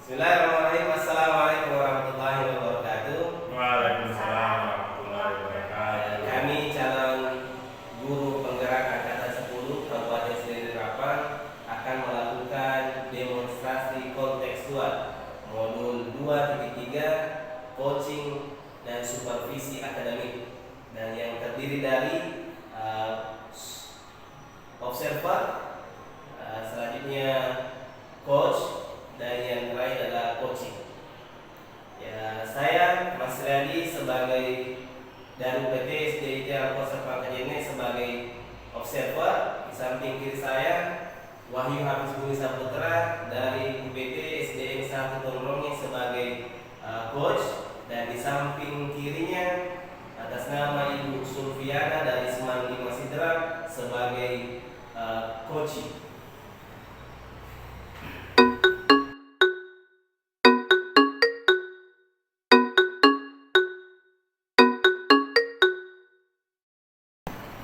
Bismillahirrahmanirrahim. Assalamualaikum warahmatullahi wabarakatuh. Waalaikumsalam warahmatullahi wabarakatuh. Kami calon guru penggerak angkatan 10 Kabupaten Selindir Rapang akan melakukan demonstrasi kontekstual modul 2.3 coaching dan supervisi akademik, dan yang terdiri dari observer, selanjutnya coach, dan yang terakhir adalah coaching. Ya, saya Mas Riyadi sebagai dari UPT SDIT Al-Qausar Pangkajene sebagai observer. Di samping kiri saya Wahyu Hafiz Bumi Saputra dari UPT SDN 1 Tonronge sebagai coach, dan di samping kirinya atas nama Ibu Sulfiana dari Seman 5 Sidrap sebagai coaching.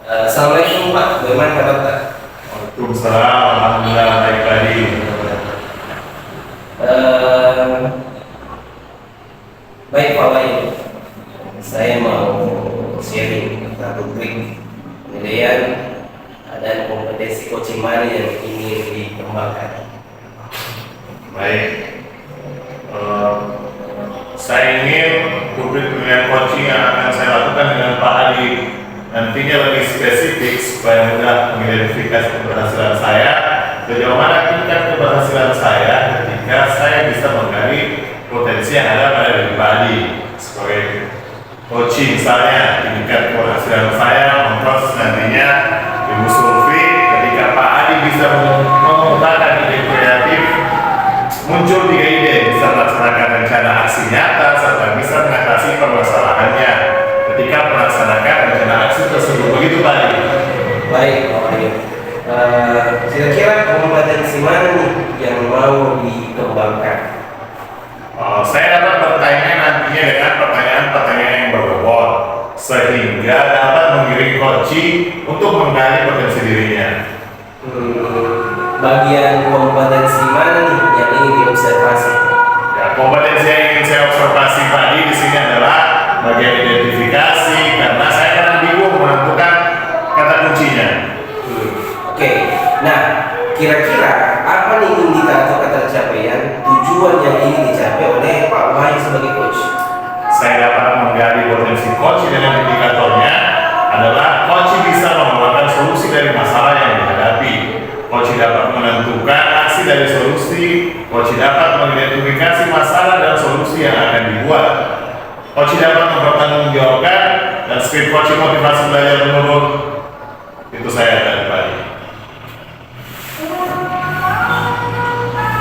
Assalamualaikum Pak, bagaimana kabar Pak? Waalaikumsalam, alhamdulillah baik tadi. Baik Pak Wahyu, saya mau sharing tentang rubrik penilaian dan kompetensi coaching mana yang ingin dikembangkan. Baik, saya ingin rubrik penilaian coaching yang akan saya lakukan dengan Pak Adi nantinya lebih spesifik supaya mudah mengidentifikasi keberhasilan saya, sejauh mana tingkat keberhasilan saya ketika saya bisa menggali potensi yang ada pada diri Pak Adi sebagai coaching. Misalnya tingkat keberhasilan saya memproses nantinya Ibu Sulfi ketika Pak Adi bisa mengembangkan ide kreatif, muncul 3 ide, bisa melaksanakan rencana aksi nyata serta bisa mengatasi permasalahannya ketika melaksanakan rencana aksi tersebut. Begitu Pak Adi. Baik Pak Wahyu, kira-kira kompetensi mana nih yang mau dikembangkan? Saya dapat bertanya nantinya dengan pertanyaan-pertanyaan yang berbobot sehingga dapat mengiring coaching untuk menggali potensi dirinya. Bagian kompetensi mana nih yang ingin diobservasi? Ya, kompetensi yang ingin saya observasi tadi di sini adalah bagian identifikasi, karena saya kadang bingung menentukan kata kuncinya. Oke, nah kira-kira apa nih indikator ketercapaian tujuan yang ingin dicapai oleh Pak Wahyu sebagai coach? Saya dapat menggali potensi coach dengan indikatornya adalah coach bisa mengeluarkan solusi dari masalah yang dihadapi. Coach dapat menentukan aksi dari solusi. Coach dapat mengidentifikasi masalah dan solusi yang akan dibuat. Coach dapat mempertanggungjawabkan dan speed coaching motivasi belajar menurun. Itu saya dari Bali.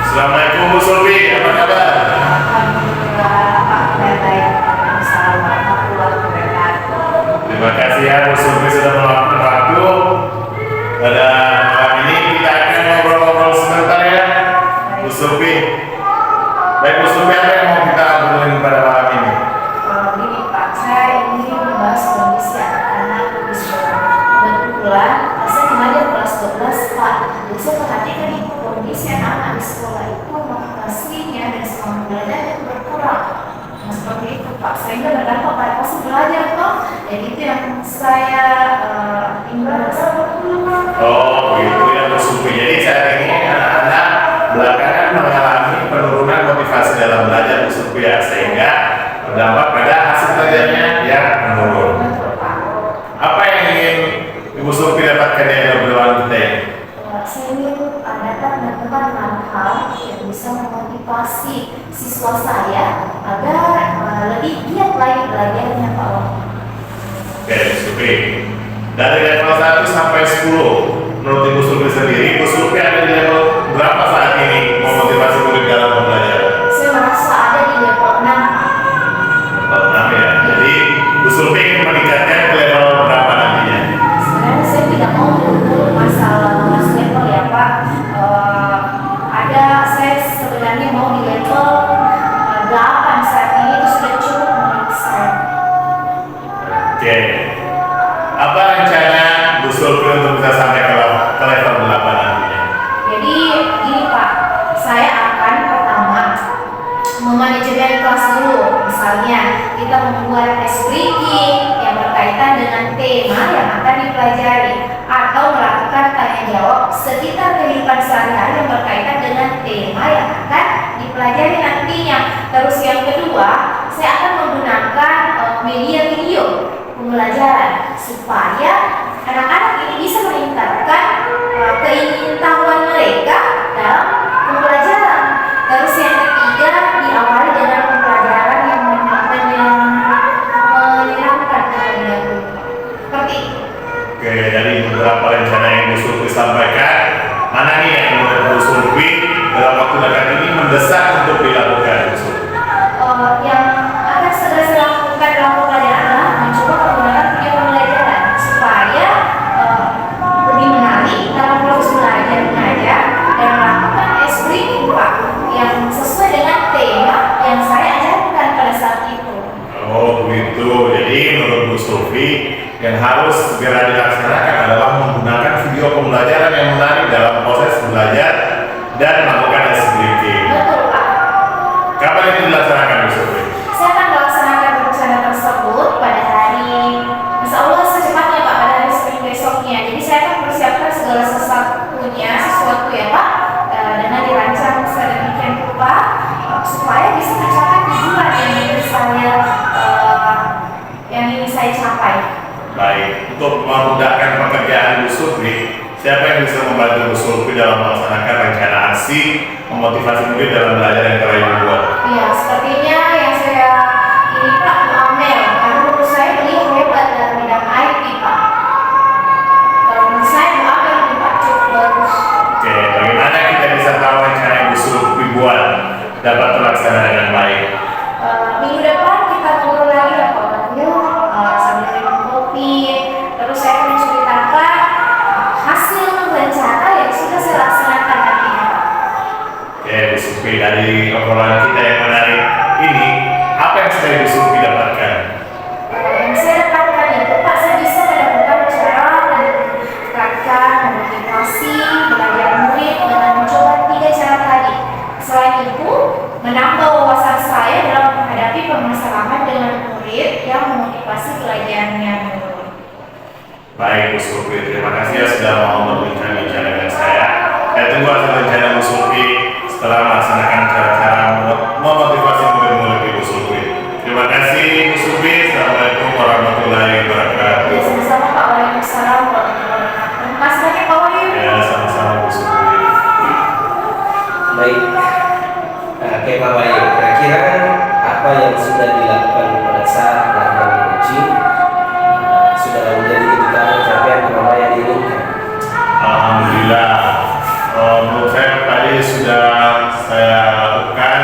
Assalamualaikum Bu Sulfi, apa kabar? Terima kasih ya Bu Sulfi sudah meluangkan waktu. Pada malam ini kita akan ngobrol-ngobrol sebentar ya Bu Sulfi. Baik Bu Sulfi, apa yang mau kita obrolin pada malam ini? Gini Pak, saya ingin membahas kondisi anak-anak di sekolah. Kebetulan saya mengajar kelas 12 Pak. Jadi saya perhatikan nih kondisi anak-anak di sekolah itu motivasinya dan semangat belajarnya itu berkurang. Nah seperti itu Pak, sehingga berdampak pada proses belajar toh. Dan itu yang saya ingin bahas. Oh begitu ya Bu Sulfi. Jadi saat ini anak-anak belakangan mengalami penurunan motivasi dalam belajar Bu Sulfi ya, sehingga berdampak pada hasil belajarnya yang menurun. Apa yang ingin Ibu Sulfi dapatkan dari obrolan kita ini? Saya ingin dapat menemukan hal yang bisa memotivasi siswa saya agar lebih giat lagi belajarnya Pak Wahyu. Oke, Bu Sulfi. Dari level 1 sampai 10, menurut Ibu Sulfi sendiri, Ibu Sulfi ada di level berapa saat ini memotivasi murid dalam pembelajaran? Saya merasa ada di level 6. Level 6 ya. Jadi Bu Sulfi ingin meningkatkan ke level berapa nantinya? Sebenarnya saya tidak mau buru-buru masalah kelas level ya Pak. Saya sebenarnya mau di level 8 saat ini, itu sudah cukup menurut saya. Oke. Apa rencana Bu Sulfi untuk bisa sampai ke level 8 nantinya? Jadi memanajemen kelas dulu. Misalnya kita membuat ice breaking yang berkaitan dengan tema yang akan dipelajari, atau melakukan tanya jawab sekitar kehidupan sehari-hari yang berkaitan dengan tema yang akan dipelajari nantinya. Terus yang kedua, saya akan menggunakan media video pembelajaran supaya anak-anak ini bisa meningkatkan keingintahuan mereka dalam pembelajaran. Terus yang ketiga, diawali dengan pembelajaran yang menyenangkan terlebih dahulu. Seperti itu. Oke, dari beberapa rencana yang Bu Sulfi sampaikan, mana nih yang menurut Bu Sulfi dalam waktu dekat ini mendesak untuk dilakukan, Bu Sulfi? Yang akan segera saya lakukan dalam pembelajaran adalah mencoba menggunakan video pembelajaran supaya lebih menarik dalam proses belajar mengajar dan melakukan ice breaking Pak yang sesuai dengan tema yang saya ajarkan pada saat itu. Oh begitu, jadi menurut Bu Sulfi yang harus segera dilaksanakan adalah menggunakan video pembelajaran yang menarik dalam proses belajar dan melakukan ice breaking. Betul Pak. Kapan itu dilaksanakan, Bu Sulfi? Saya akan melaksanakan rencana tersebut pada hari, insya Allah secepatnya Pak, pada hari Senin besoknya. Jadi saya akan persiapkan segala sesuatu ya Pak, dengan dirancang sedemikian rupa supaya bisa mencapai tujuan yang ingin saya capai. Baik, untuk memudahkan pekerjaan Bu Sulfi, siapa yang bisa membantu Bu Sulfi dalam melaksanakan rencana aksi memotivasi murid dalam belajar yang telah Ibu buat? Iya, sepertinya yang saya ini Pak, Amel, karena menurut saya beliau hebat dalam bidang IT Pak. Kalau menurut saya Amel ini Pak cukup bagus. Oke, bagaimana kita bisa tahu rencana yang Bu Sulfi buat dapat terlaksana dengan baik? Minggu depan kita ngobrol lagi ya Pak Wahyu, sambil minum kopi. Terus saya akan menceritakan hasil rencana yang sudah saya laksanakan nantinya Pak. Oke, Bu Sulfi, dari obrolan kita yang menarik ini, apa yang sudah Bu Sulfi dapatkan? Yang saya dapatkan itu Pak, saya bisa menemukan cara dan meningkatkan memotivasi belajar murid dengan mencoba 3 cara tadi. Selain itu, menambah wawasan saya dalam menghadapi permasalahan dengan murid yang memotivasi belajarnya. Baik, Bu Sulfi, terima kasih ya sudah mau berbincang-bincang dengan saya. Saya tunggu hasil rencana Bu Sulfi setelah melaksanakan cara-cara memotivasi murid-murid Bu Sulfi. Terima kasih Bu Sulfi. Assalamualaikum warahmatullahi wabarakatuh. Ya, sama-sama Pak. Waalaikumsalam warahmatullahi wabarakatuh. Terima kasih banyak Pak Wahyu. Ya, sama-sama Bu Sulfi. Baik. Oke Pak Bayu, kira-kira apa yang sudah dilakukan pada saat melakukan coaching sudah menjadi indikator capaian Pak yang diinginkan? Alhamdulillah. Menurut saya tadi sudah saya lakukan.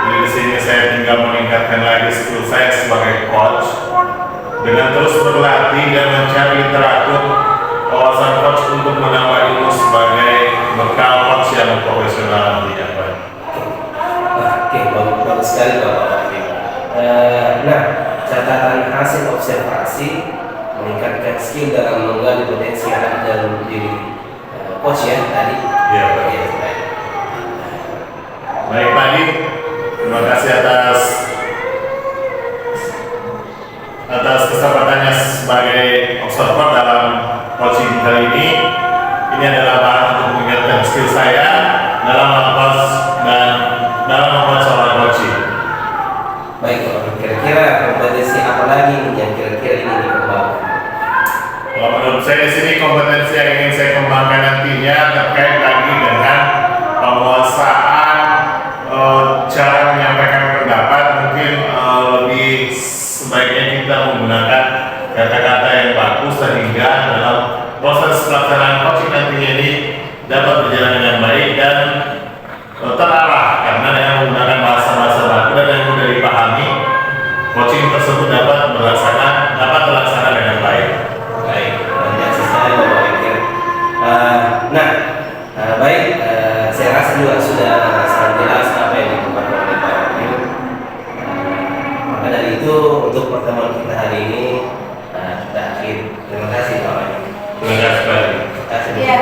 Jadi di sini saya tinggal meningkatkan lagi skill saya sebagai coach dengan terus berlatih dan mencari literatur wawasan coach untuk menambah ilmu sebagai bekal coach yang profesional nantinya, Pak. Oke, bagus sekali Pak Bayu. Nah, catatan hasil observasi meningkatkan skill dalam menggali potensi anak dan menjadi coach ya tadi. Iya, Pak. Ya, baik. Baik, Pak Adi. Terima kasih atas kesempatannya sebagai observer dalam coaching kali ini. Ini adalah bahan untuk meningkatkan skill saya dalam melakukan dan dalam membuat seorang coaching. Baik Pak, kira-kira kompetensi apa lagi yang kira-kira ini dikembangkan? Kalau menurut saya di sini kompetensi yang ingin saya kembangkan nantinya terkait lagi dengan penguasaan cara menyampaikan pendapat. Mungkin lebih sebaiknya kita menggunakan kata-kata yang bagus sehingga dalam proses pelaksanaan coaching nantinya ini dapat berjalan dengan baik dan terarah, karena dengan menggunakan bahasa-bahasa baku dan yang mudah dipahami, coaching tersebut dapat terlaksana dengan baik. Baik, banyak sekali Bapak Wakil. Baik, saya rasa juga sudah sangat jelas apa yang dikemukakan oleh Pak Wakil. Maka dari itu untuk pertemuan kita hari ini kita akhiri. Terima kasih Pak Wakil. Terima kasih. Terima kasih. Ya,